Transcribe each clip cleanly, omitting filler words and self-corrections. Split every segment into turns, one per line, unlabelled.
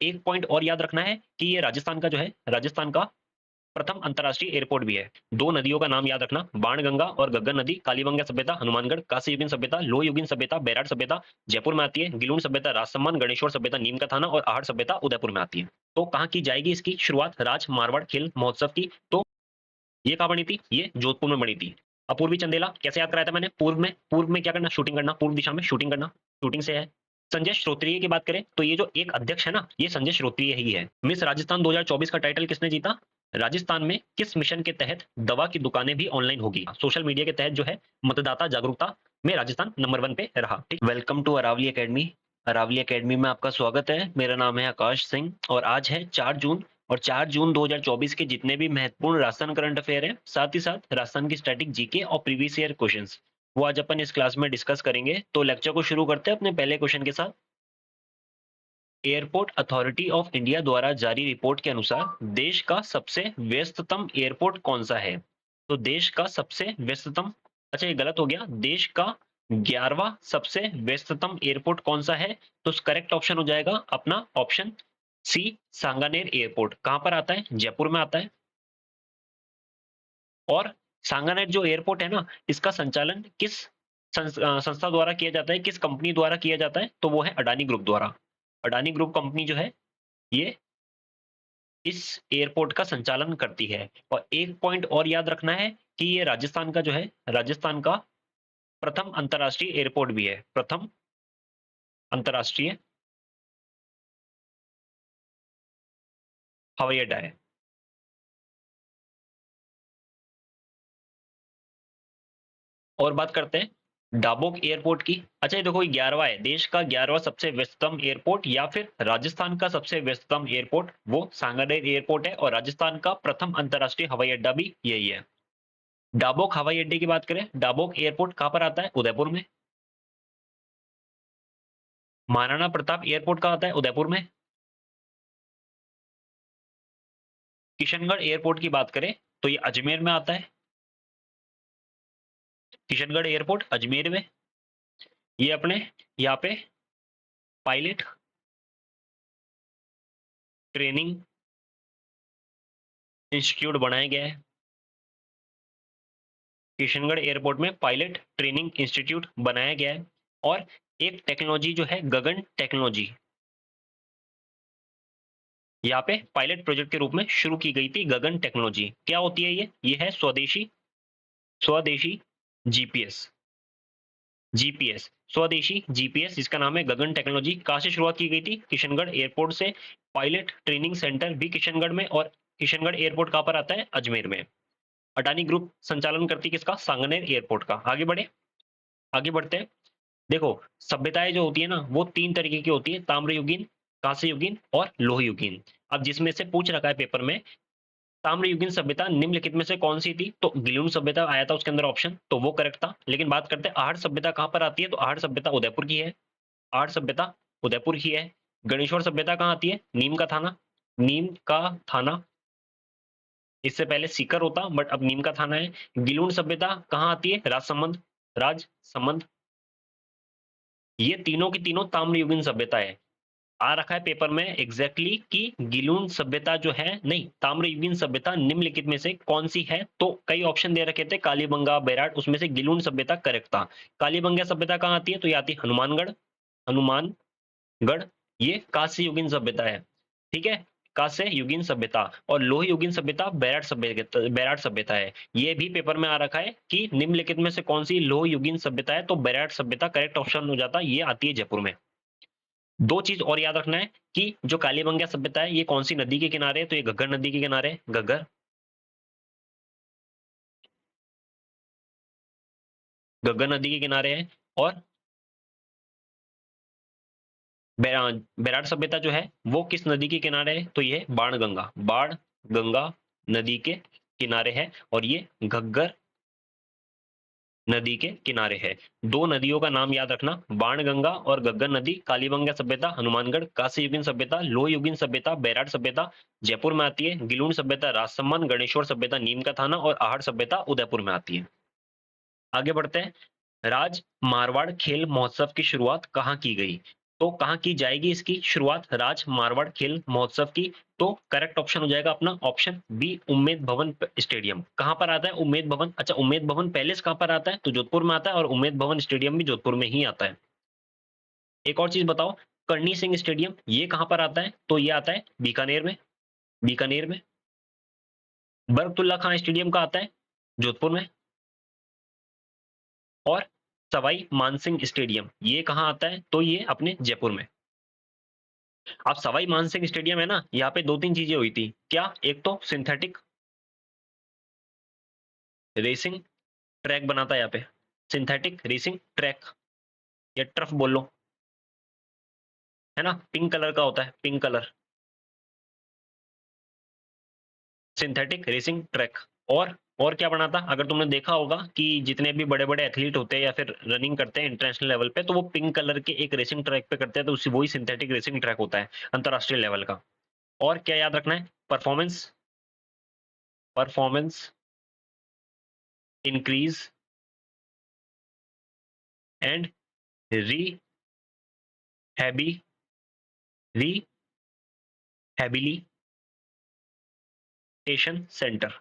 एक पॉइंट और याद रखना है कि ये राजस्थान का जो है, राजस्थान का प्रथम अंतर्राष्ट्रीय एयरपोर्ट भी है। दो नदियों का नाम याद रखना, बाणगंगा और गग्गर नदी, कालीबंगा सभ्यता, हनुमानगढ़, कांस्य युगीन सभ्यता, लोह युगीन सभ्यता, बैराट सभ्यता जयपुर में आती है, गिलून सभ्यता राजसमंद, गणेश्वर सभ्यता नीम का थाना और आहट सभ्यता उदयपुर में आती है। तो कहाँ की जाएगी इसकी शुरुआत? राज मारवाड़ खेल महोत्सव की। तो ये कहाँ बनी थी? ये जोधपुर में बनी थी। अपूर्वी चंदेला कैसे याद कराया था मैंने? पूर्व में क्या करना? शूटिंग करना, पूर्व दिशा में शूटिंग करना, शूटिंग से है। संजय श्रोत्रिय की बात करें तो ये जो एक अध्यक्ष है ना, ये संजय श्रोत्रिय ही है। मिस राजस्थान 2024 का टाइटल किसने जीता? राजस्थान में किस मिशन के तहत दवा की दुकानें भी ऑनलाइन होगी? सोशल मीडिया के तहत जो है मतदाता जागरूकता में राजस्थान नंबर 1 पे रहा। ठीक, welcome to Aravali academy. Aravali academy में आपका स्वागत है। मेरा नाम है आकाश सिंह और आज है 4 जून और 4 जून 2024 के जितने भी महत्वपूर्ण राजस्थान करंट अफेयर है, साथ ही साथ राजस्थान की स्टैटिक जीके और प्रीवियस ईयर क्वेश्चंस, वो आज अपन इस क्लास में डिस्कस करेंगे। तो लेक्चर को शुरू करते हैं अपने पहले क्वेश्चन के साथ। एयरपोर्ट अथॉरिटी ऑफ इंडिया द्वारा जारी रिपोर्ट के अनुसार देश का सबसे व्यस्ततम एयरपोर्ट कौन सा है? तो देश का सबसे व्यस्ततम, अच्छा ये गलत हो गया, देश का 11वां सबसे व्यस्ततम एयरपोर्ट कौन सा है? तो करेक्ट ऑप्शन हो जाएगा अपना ऑप्शन सी, सांगानेर एयरपोर्ट। कहां पर आता है? जयपुर में आता है। और सांगानेर जो एयरपोर्ट है ना, इसका संचालन किस संस्था द्वारा किया जाता है, किस कंपनी द्वारा किया जाता है? तो वो है अडानी ग्रुप द्वारा। अडानी ग्रुप कंपनी जो है ये इस एयरपोर्ट का संचालन करती है। और एक पॉइंट और याद रखना है कि ये राजस्थान का जो है, राजस्थान का प्रथम अंतरराष्ट्रीय एयरपोर्ट भी है। प्रथम अंतरराष्ट्रीय हवाई अड्डा है। और बात करते हैं डाबोक एयरपोर्ट की। अच्छा ये देखो, 11वां है, देश का 11वां सबसे व्यस्ततम एयरपोर्ट या फिर राजस्थान का सबसे व्यस्ततम एयरपोर्ट वो सांगानेर एयरपोर्ट है। और राजस्थान का प्रथम अंतरराष्ट्रीय हवाई अड्डा भी यही है। डाबोक हवाई अड्डे की बात करें, डाबोक एयरपोर्ट कहां पर आता है? उदयपुर में। महाराणा प्रताप एयरपोर्ट कहां आता है? उदयपुर में। किशनगढ़ एयरपोर्ट की बात करें तो ये अजमेर में आता है। किशनगढ़ एयरपोर्ट अजमेर में। ये अपने यहाँ पे पायलट ट्रेनिंग इंस्टीट्यूट बनाया गया है। किशनगढ़ एयरपोर्ट में पायलट ट्रेनिंग इंस्टीट्यूट बनाया गया है। और एक टेक्नोलॉजी जो है गगन टेक्नोलॉजी, यहाँ पे पायलट प्रोजेक्ट के रूप में शुरू की गई थी। गगन टेक्नोलॉजी क्या होती है? ये है स्वदेशी स्वदेशी जीपीएस। जीपीएस स्वदेशी जीपीएस, जिसका नाम है गगन टेक्नोलॉजी। कहां से शुरुआत की गई थी? किशनगढ़ एयरपोर्ट से। पायलट ट्रेनिंग सेंटर भी किशनगढ़ में। और किशनगढ़ एयरपोर्ट कहां पर आता है? अजमेर में। अडानी ग्रुप संचालन करती किसका? सांगानेर एयरपोर्ट का। आगे बढ़े, आगे बढ़ते हैं। देखो, सभ्यताएं जो होती है ना, वो 3 तरीके की होती है, ताम्रयुगीन, कांस्ययुगीन और लोहयुगीन। अब जिसमें से पूछ रखा है पेपर में, ताम्रयुगीन सभ्यता निम्नलिखित में से कौन सी थी? तो गिलून सभ्यता आया था उसके अंदर ऑप्शन, तो वो करेक्ट था। लेकिन बात करते हैं आहट सभ्यता कहां पर आती है? तो आहट सभ्यता उदयपुर की है। आहट सभ्यता उदयपुर की है। गणेश्वर सभ्यता कहां आती है? नीम का थाना। नीम का थाना, इससे पहले सीकर होता बट अब नीम का थाना है। गिलून सभ्यता कहां आती है? राजसमंद। राजसमंद। ये तीनों की तीनों ताम्रयुगीन सभ्यता है। आ रखा है पेपर में एग्जैक्टली कि गिलून सभ्यता जो है, नहीं, ताम्रयुगीन सभ्यता निम्नलिखित में से कौन सी है? तो कई ऑप्शन दे रखे थे, कालीबंगा, बैराट, उसमें से गिलून सभ्यता करेक्ट था। कालीबंगा सभ्यता कहां आती है? तो ये आती है हनुमानगढ़। हनुमानगढ़। ये कांस्य युगीन सभ्यता है। ठीक है, कांस्य युगीन सभ्यता। और लोह युगीन सभ्यता बैराट सभ्यता है। ये भी पेपर में आ रखा है कि निम्नलिखित में से कौन सी लोह युगीन सभ्यता है? तो बैराट सभ्यता करेक्ट ऑप्शन हो जाता, ये आती है जयपुर में। दो चीज और याद रखना है कि जो कालीबंगा सभ्यता है ये कौन सी नदी के किनारे है? तो ये घग्गर नदी के किनारे है। घग्गर, घग्गर नदी के किनारे है। और बैराट सभ्यता जो है वो किस नदी के किनारे है? तो ये है बाणगंगा। बाण गंगा नदी के किनारे है और ये घग्गर नदी के किनारे है। दो नदियों का नाम याद रखना, बाणगंगा और घग्गर नदी। कालीबंगा सभ्यता हनुमानगढ़, कांस्य युगीन सभ्यता लोह युगीन सभ्यता बैराट सभ्यता जयपुर में आती है। गिलून सभ्यता राजसमंद, गणेश्वर सभ्यता नीम का थाना और आहट सभ्यता उदयपुर में आती है। आगे बढ़ते हैं। राज मारवाड़ खेल महोत्सव की शुरुआत कहाँ की गई? तो कहाँ की जाएगी इसकी शुरुआत? राज मारवाड़ खेल महोत्सव की। तो करेक्ट ऑप्शन हो जाएगा अपना ऑप्शन बी, उम्मेद भवन स्टेडियम। कहाँ पर आता है उम्मेद भवन? अच्छा, उम्मेद भवन पैलेस कहाँ पर आता है? तो जोधपुर में आता है, और उम्मेद भवन स्टेडियम भी जोधपुर में ही आता है। एक और चीज बताओ, करणी सिंह स्टेडियम ये कहाँ पर आता है? तो ये आता है बीकानेर में। बीकानेर में। बरकतुल्ला खां स्टेडियम का आता है जोधपुर में। और सवाई मानसिंह स्टेडियम ये कहाँ आता है? तो ये अपने जयपुर में। अब सवाई मानसिंह स्टेडियम है ना, यहाँ पे दो तीन चीजें हुई थी क्या? एक तो सिंथेटिक रेसिंग ट्रैक बना था यहाँ पे, सिंथेटिक रेसिंग ट्रैक या टर्फ बोल लो, है ना, पिंक कलर का होता है, pink colour, synthetic racing track. और क्या बना था? अगर तुमने देखा होगा कि जितने भी बड़े बड़े एथलीट होते हैं या फिर रनिंग करते हैं इंटरनेशनल लेवल पे, तो वो पिंक कलर के एक रेसिंग ट्रैक पे करते हैं, तो उसी वही सिंथेटिक रेसिंग ट्रैक होता है अंतरराष्ट्रीय लेवल का। और क्या याद रखना है? परफॉर्मेंस, परफॉर्मेंस इंक्रीज एंड हैबी रिहैबिलिटेशन सेंटर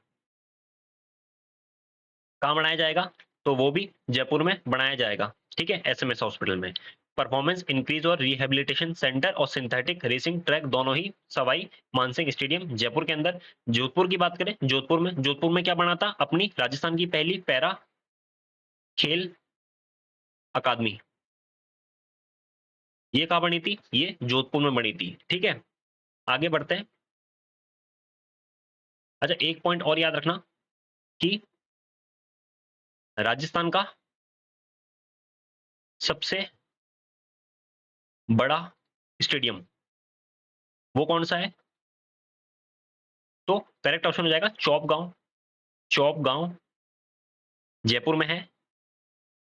कहाँ बनाया जाएगा? तो वो भी जयपुर में बनाया जाएगा, ठीक है, एसएमएस हॉस्पिटल में। परफॉर्मेंस इंक्रीज और रिहेबिलिटेशन सेंटर और सिंथेटिक रेसिंग ट्रैक दोनों ही सवाई मानसिंह स्टेडियम जयपुर के अंदर। जोधपुर की बात करें, जोधपुर में क्या बना था? अपनी राजस्थान की पहली पैरा खेल अकादमी, ये कहाँ बनी थी? ये जोधपुर में बनी थी, ठीक है। आगे बढ़ते हैं। अच्छा, एक पॉइंट और याद रखना कि राजस्थान का सबसे बड़ा स्टेडियम वो कौन सा है? तो करेक्ट ऑप्शन हो जाएगा चौप गांव। चौप गांव जयपुर में है।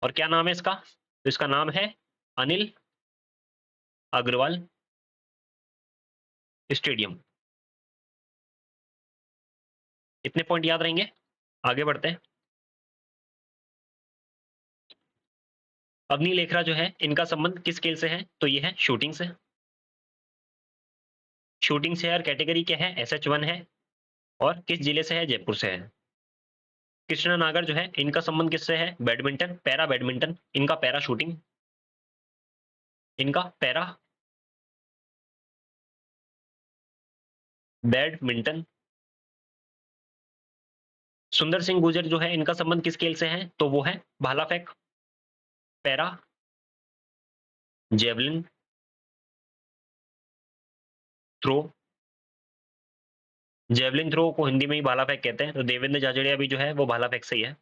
और क्या नाम है इसका? तो इसका नाम है अनिल अग्रवाल स्टेडियम। इतने पॉइंट याद रहेंगे। आगे बढ़ते हैं। अग्नि लेखरा जो है इनका संबंध किस खेल से है? तो ये है शूटिंग से। शूटिंग से और कैटेगरी क्या है? SH1 है। और किस जिले से है? जयपुर से है। कृष्णा नागर जो है इनका संबंध किससे है? बैडमिंटन, पैरा बैडमिंटन, इनका पैरा शूटिंग, इनका पैरा बैडमिंटन। सुंदर सिंह गुर्जर जो है इनका संबंध किस खेल से है? तो वो है भाला फेंक, para javelin throw. Javelin throw को हिंदी में ही भाला फेंक कहते हैं, तो देवेंद्र झाझड़िया भी जो है वो भाला फेंक से ही है,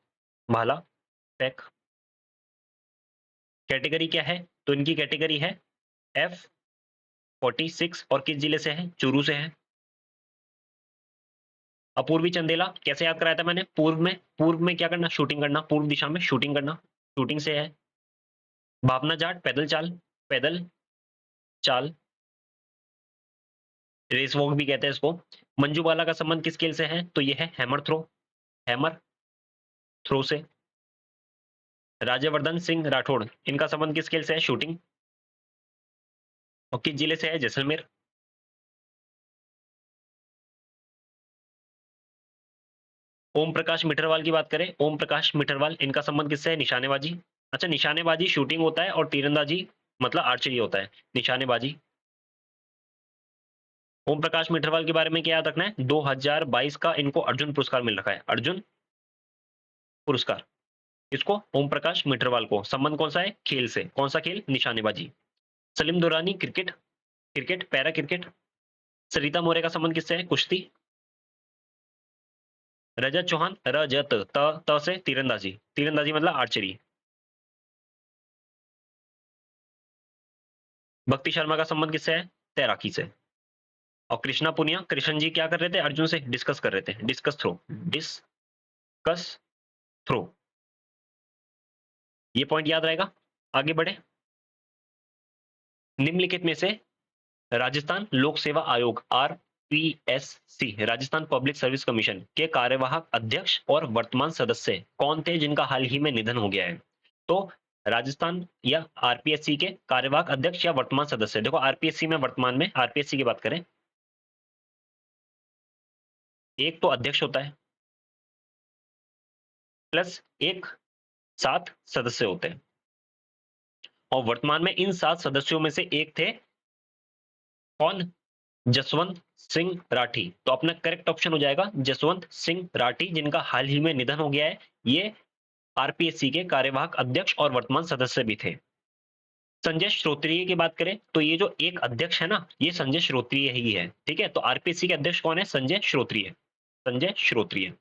भाला फेंक। कैटेगरी क्या है? तो इनकी कैटेगरी है F46 और किस जिले से है? चूरू से है। अपूर्वी चंदेला कैसे याद कराया था मैंने? पूर्व में क्या करना? शूटिंग करना, पूर्व दिशा में शूटिंग करना, शूटिंग से है। भावना जाट पैदल चाल, पैदल चाल, रेस वॉक भी कहते हैं इसको। मंजू बाला का संबंध किस खेल से है? तो ये है हैमर थ्रो, हैमर थ्रो से। राज्यवर्धन सिंह राठौड़ इनका संबंध किस खेल से है? शूटिंग। और किस जिले से है? जैसलमेर। ओम प्रकाश मिटरवाल की बात करें, ओम प्रकाश मिटरवाल इनका संबंध किससे है? निशानेबाजी। अच्छा, निशानेबाजी शूटिंग होता है और तीरंदाजी मतलब आर्चरी होता है, निशानेबाजी। ओम प्रकाश मिटरवाल के बारे में क्या याद रखना है? 2022 का इनको अर्जुन पुरस्कार मिल रखा है, अर्जुन पुरस्कार। इसको ओम प्रकाश मिटरवाल को संबंध कौन सा है? खेल से। कौन सा खेल? निशानेबाजी। Salim Durani cricket, cricket para cricket. Sarita More का संबंध किससे है? कुश्ती। रजत चौहान रजत त से तीरंदाजी, तीरंदाजी मतलब आर्चरी। भक्ति शर्मा का संबंध किससे है? तैराकी से। और कृष्णा पुनिया, कृष्ण जी क्या कर रहे थे? अर्जुन से डिस्कस कर रहे थे, डिस्कस थ्रो, डिस्कस थ्रो। ये पॉइंट याद रहेगा। आगे बढ़े। निम्नलिखित में से राजस्थान लोक सेवा आयोग RPSC, Rajasthan public service commission के कार्यवाहक अध्यक्ष और वर्तमान सदस्य कौन थे जिनका हाल ही में निधन हो गया है? तो राजस्थान या आरपीएससी के कार्यवाहक अध्यक्ष या वर्तमान सदस्य। देखो आरपीएससी में वर्तमान में आरपीएससी की बात करें, एक तो अध्यक्ष होता है प्लस एक 7 सदस्य होते हैं, और वर्तमान में इन 7 सदस्यों में से एक थे कौन? जसवंत सिंह राठी। तो अपना करेक्ट ऑप्शन हो जाएगा जसवंत सिंह राठी, जिनका हाल ही में निधन हो गया है। ये आरपीएससी के कार्यवाहक अध्यक्ष और वर्तमान सदस्य भी थे। संजय श्रोत्रिय की बात करें तो ये जो एक अध्यक्ष है ना, ये संजय श्रोत्रिय ही है। ठीक है, तो आरपीएससी के अध्यक्ष कौन है? संजय श्रोत्रिय। संजय श्रोत्रिय।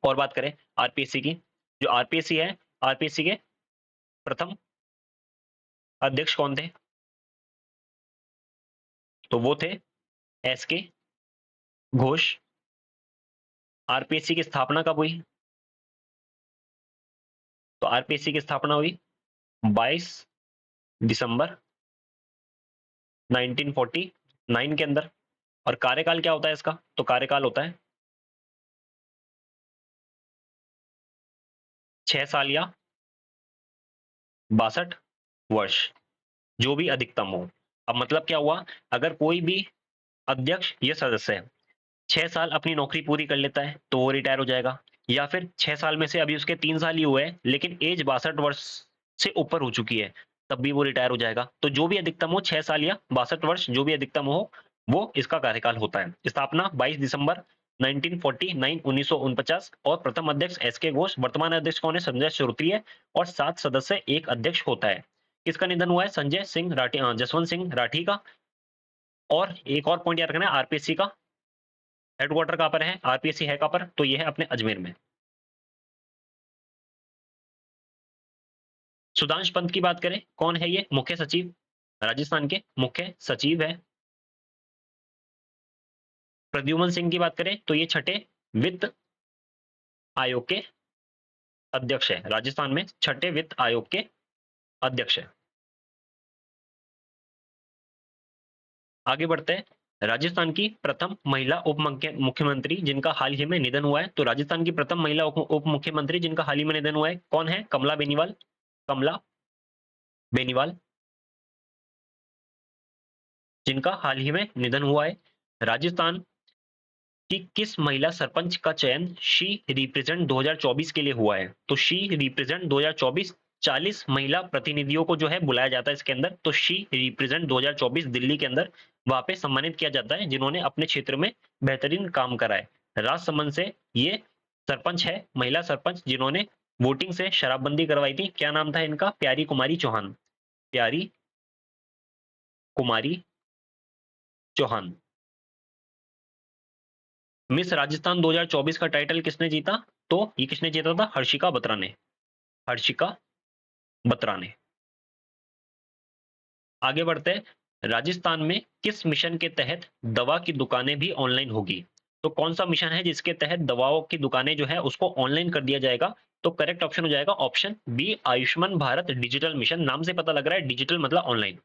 और बात करें आरपीएससी की, जो आरपीएससी है, आरपीएससी के प्रथम अध्यक्ष कौन थे? तो वो थे एस के घोष। आरपीएससी की स्थापना कब हुई? तो आरपीएससी की स्थापना हुई 22 दिसंबर 1949 के अंदर। और कार्यकाल क्या होता है इसका? तो कार्यकाल होता है 6 साल या 62 वर्ष, जो भी अधिकतम हो। अब मतलब क्या हुआ, अगर कोई भी अध्यक्ष या सदस्य 6 साल अपनी नौकरी पूरी कर लेता है तो वो रिटायर हो जाएगा, या फिर 6 साल में से अभी उसके 3 साल ही हुए हैं लेकिन एज 62 वर्ष से ऊपर हो चुकी है, तब भी वो रिटायर हो जाएगा। तो जो भी अधिकतम हो 6 साल या 62 वर्ष, जो भी अधिकतम हो, वो इसका कार्यकाल होता है। स्थापना 22 दिसंबर 1949 और प्रथम अध्यक्ष एस के घोष। वर्तमान अध्यक्ष कौन है? संजय श्रोत्रिय। और 7 सदस्य एक अध्यक्ष होता है। किसका निधन हुआ है? संजय सिंह राठी, जसवंत सिंह राठी का। और एक और पॉइंट याद रखना है, आरपीएससी का हेडक्वार्टर कहां पर है? आरपीएससी है कहां पर? तो ये है अपने अजमेर में। सुधांश पंत की बात करें, कौन है ये? मुख्य सचिव, राजस्थान के मुख्य सचिव है। प्रद्युमन सिंह की बात करें तो ये छठे वित्त आयोग के अध्यक्ष है। राजस्थान में छठे वित्त आयोग के अध्यक्ष है। आगे बढ़ते हैं। राजस्थान की प्रथम महिला उप मुख्यमंत्री जिनका हाल ही में निधन हुआ है, तो राजस्थान की प्रथम महिला उप मुख्यमंत्री जिनका हाल ही में निधन हुआ है, कौन है? कमला बेनीवाल। कमला बेनीवाल, जिनका हाल ही में निधन हुआ है। राजस्थान कि किस महिला सरपंच का चयन शी रिप्रेजेंट 2024 के लिए हुआ है? तो शी रिप्रेजेंट 2024 40 महिला प्रतिनिधियों को जो है बुलाया जाता है इसके अंदर। तो शी रिप्रेजेंट 2024 दिल्ली के अंदर वहां पे सम्मानित किया जाता है जिन्होंने अपने क्षेत्र में बेहतरीन काम करा है। राजसमंद से ये सरपंच है, महिला सरपंच, जिन्होंने वोटिंग से शराबबंदी करवाई थी। क्या नाम था इनका? प्यारी कुमारी चौहान। प्यारी कुमारी चौहान। मिस राजस्थान 2024 का टाइटल किसने जीता? तो ये किसने जीता था? हर्षिका बत्रा ने। हर्षिका बत्रा ने। आगे बढ़ते हैं। राजस्थान में किस मिशन के तहत दवा की दुकानें भी ऑनलाइन होगी? तो कौन सा मिशन है जिसके तहत दवाओं की दुकानें जो है उसको ऑनलाइन कर दिया जाएगा? तो करेक्ट ऑप्शन हो जाएगा option B, Ayushman Bharat digital mission. नाम से पता लग रहा है डिजिटल मतलब ऑनलाइन।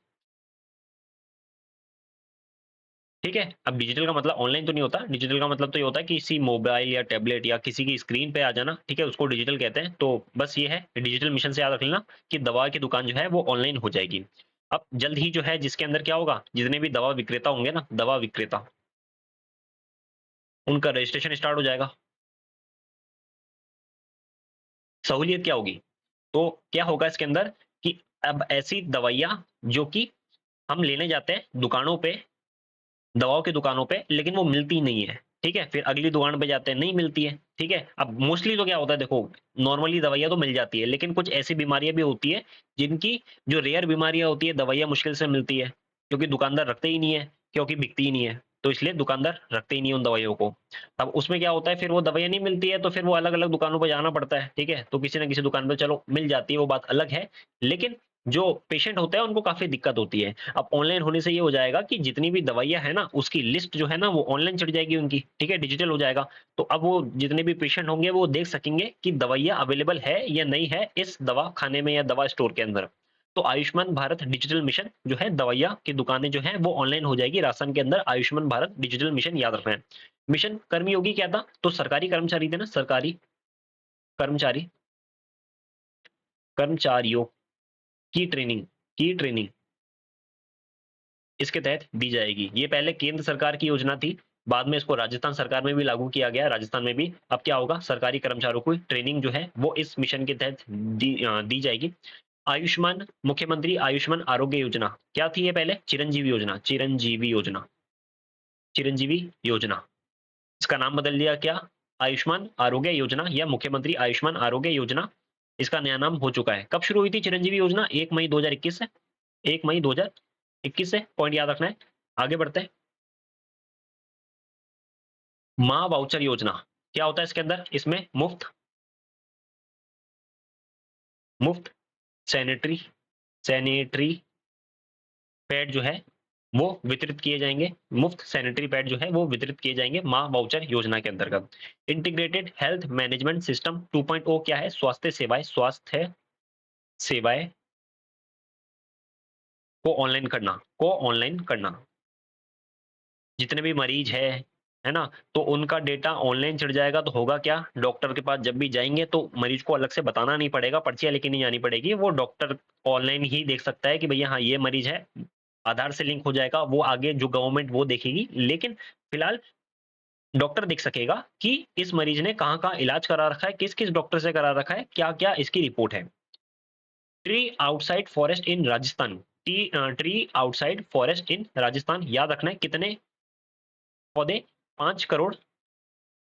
ठीक है, अब डिजिटल का मतलब ऑनलाइन तो नहीं होता, डिजिटल का मतलब तो ये होता है कि किसी मोबाइल या टैबलेट या किसी की स्क्रीन पे आ जाना। ठीक है, उसको डिजिटल कहते हैं। तो बस ये है डिजिटल मिशन से याद रख लेना कि दवा की दुकान जो है वो ऑनलाइन हो जाएगी। अब जल्द ही जो है जिसके अंदर क्या होगा, जितने भी दवा विक्रेता होंगे ना, दवा विक्रेता, उनका रजिस्ट्रेशन स्टार्ट हो जाएगा। सहूलियत क्या होगी? तो क्या होगा इसके अंदर कि अब ऐसी दवाइयां जो कि हम लेने जाते हैं दुकानों पे, दवाओं की दुकानों पे, लेकिन वो मिलती नहीं है। ठीक है, फिर अगली दुकान पे जाते हैं, नहीं मिलती है। ठीक है, अब मोस्टली तो क्या होता है, देखो नॉर्मली दवाइयां तो मिल जाती है, लेकिन कुछ ऐसी बीमारियां भी होती है जिनकी जो रेयर बीमारियां होती है, दवाइयां मुश्किल से मिलती है, क्योंकि दुकानदार रखते ही नहीं है, क्योंकि बिकती ही नहीं है। तो इसलिए दुकानदार रखते ही नहीं उन दवाइयों को। अब उसमें क्या होता है, फिर वो दवाइयां नहीं मिलती है तो फिर वो अलग अलग दुकानों पर जाना पड़ता है। ठीक है, तो किसी ना किसी दुकान पर चलो मिल जाती है, वो बात अलग है, लेकिन जो पेशेंट होते हैं उनको काफी दिक्कत होती है। अब ऑनलाइन होने से ये हो जाएगा कि जितनी भी दवाइयां है ना, उसकी लिस्ट जो है ना वो ऑनलाइन चढ़ जाएगी उनकी। ठीक है, डिजिटल हो जाएगा। तो अब वो जितने भी पेशेंट होंगे वो देख सकेंगे कि दवाइयां अवेलेबल है या नहीं है इस दवा खाने में या दवा स्टोर के अंदर। तो आयुष्मान भारत डिजिटल मिशन जो है, दवाइयां की दुकानें जो है वो ऑनलाइन हो जाएगी राशन के अंदर। आयुष्मान भारत डिजिटल मिशन याद रखना है। मिशन कर्मयोगी क्या था? तो सरकारी कर्मचारी थे ना, सरकारी कर्मचारी, कर्मचारियों की ट्रेनिंग इसके तहत दी जाएगी। ये पहले केंद्र सरकार की योजना थी, बाद में इसको राजस्थान सरकार में भी लागू किया गया, राजस्थान में भी। अब क्या होगा, सरकारी कर्मचारियों को ट्रेनिंग जो है वो इस मिशन के तहत दी जाएगी। आयुष्मान, मुख्यमंत्री आयुष्मान आरोग्य योजना क्या थी ये पहले? चिरंजीवी योजना, चिरंजीवी योजना। इसका नाम बदल दिया क्या? आयुष्मान आरोग्य योजना या मुख्यमंत्री आयुष्मान आरोग्य योजना। इसका नया नाम हो चुका है। कब शुरू हुई थी चिरंजीवी योजना? 1 मई 2021 से, 1 मई 2021 से। पॉइंट याद रखना है। आगे बढ़ते हैं। माँ वाउचर योजना क्या होता है इसके अंदर? इसमें मुफ्त सैनिटरी पैड जो है वो वितरित किए जाएंगे। मुफ्त सैनिटरी पैड जो है वो वितरित किए जाएंगे माँ वाउचर योजना के अंतर्गत। इंटीग्रेटेड हेल्थ मैनेजमेंट सिस्टम 2.0 क्या है? स्वास्थ्य सेवाएं को ऑनलाइन करना। जितने भी मरीज है ना, तो उनका डेटा ऑनलाइन चढ़ जाएगा तो होगा क्या? डॉक्टर के पास जब भी जाएंगे तो मरीज को अलग से बताना नहीं पड़ेगा, पर्चियां लेके नहीं जानी पड़ेगी। वो डॉक्टर ऑनलाइन ही देख सकता है कि भैया हाँ ये मरीज है, आधार से लिंक हो जाएगा। वो आगे जो गवर्नमेंट वो देखेगी, लेकिन फिलहाल डॉक्टर देख सकेगा कि इस मरीज ने कहाँ कहाँ इलाज करा रखा है, किस किस डॉक्टर से करा रखा है, क्या क्या इसकी रिपोर्ट है। ट्री आउटसाइड फॉरेस्ट इन राजस्थान, ट्री आउटसाइड फॉरेस्ट इन राजस्थान याद रखना है। कितने पौधे? 5 करोड़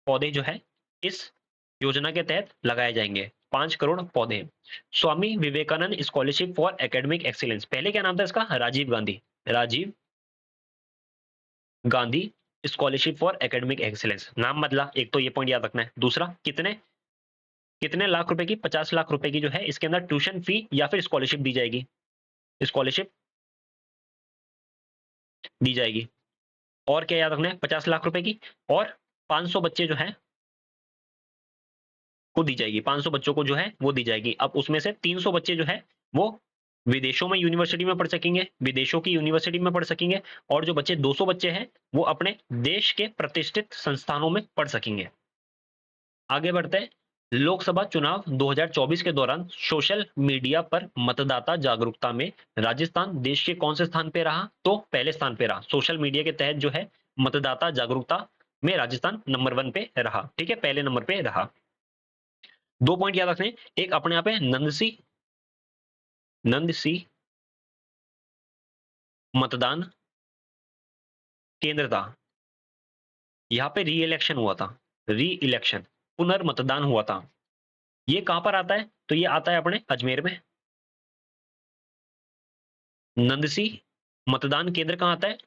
पौधे जो है इस योजना के तहत लगाए जाएंगे। 5 करोड़ पौधे। Swami Vivekananda scholarship for academic excellence, पहले क्या नाम था इसका? Rajiv Gandhi scholarship for academic excellence. नाम बदला, एक तो ये पॉइंट याद रखना है। दूसरा, कितने कितने लाख रुपए की? 50 लाख रुपए की जो है इसके अंदर ट्यूशन फी या फिर स्कॉलरशिप दी जाएगी। स्कॉलरशिप दी जाएगी। और क्या याद रखना है? 50 लाख रुपए की, और 500 बच्चे जो है को दी जाएगी। 500 बच्चों को जो है वो दी जाएगी। अब उसमें से 300 बच्चे जो है वो विदेशों में यूनिवर्सिटी में पढ़ सकेंगे, विदेशों की यूनिवर्सिटी में पढ़ सकेंगे। और जो बच्चे 200 बच्चे हैं वो अपने देश के प्रतिष्ठित संस्थानों में पढ़ सकेंगे। आगे बढ़ते हैं। लोकसभा चुनाव 2024 के दौरान सोशल मीडिया पर मतदाता जागरूकता में राजस्थान देश के कौन से स्थान पे रहा? तो पहले स्थान पे रहा। सोशल मीडिया के तहत जो है मतदाता जागरूकता में राजस्थान नंबर 1 पे रहा। ठीक है, पहले नंबर पे रहा। 2 पॉइंट याद रखने, एक अपने आप है नंदसी मतदान केंद्र था। यहाँ पे री इलेक्शन हुआ था, पुनर्मतदान हुआ था। ये कहां पर आता है? तो ये आता है अपने अजमेर में। नंदसी मतदान केंद्र कहां आता है?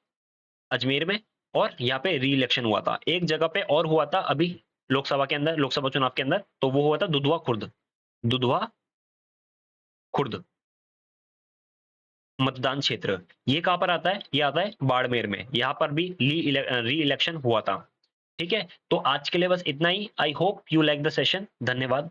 अजमेर में। और यहाँ पे री इलेक्शन हुआ था। एक जगह पे और हुआ था अभी लोकसभा के अंदर, लोकसभा चुनाव के अंदर, तो वो हुआ था दुधवा खुर्द मतदान क्षेत्र। ये कहां पर आता है? ये आता है बाड़मेर में। यहाँ पर भी री इलेक्शन हुआ था। ठीक है, तो आज के लिए बस इतना ही। I hope you like the session. धन्यवाद।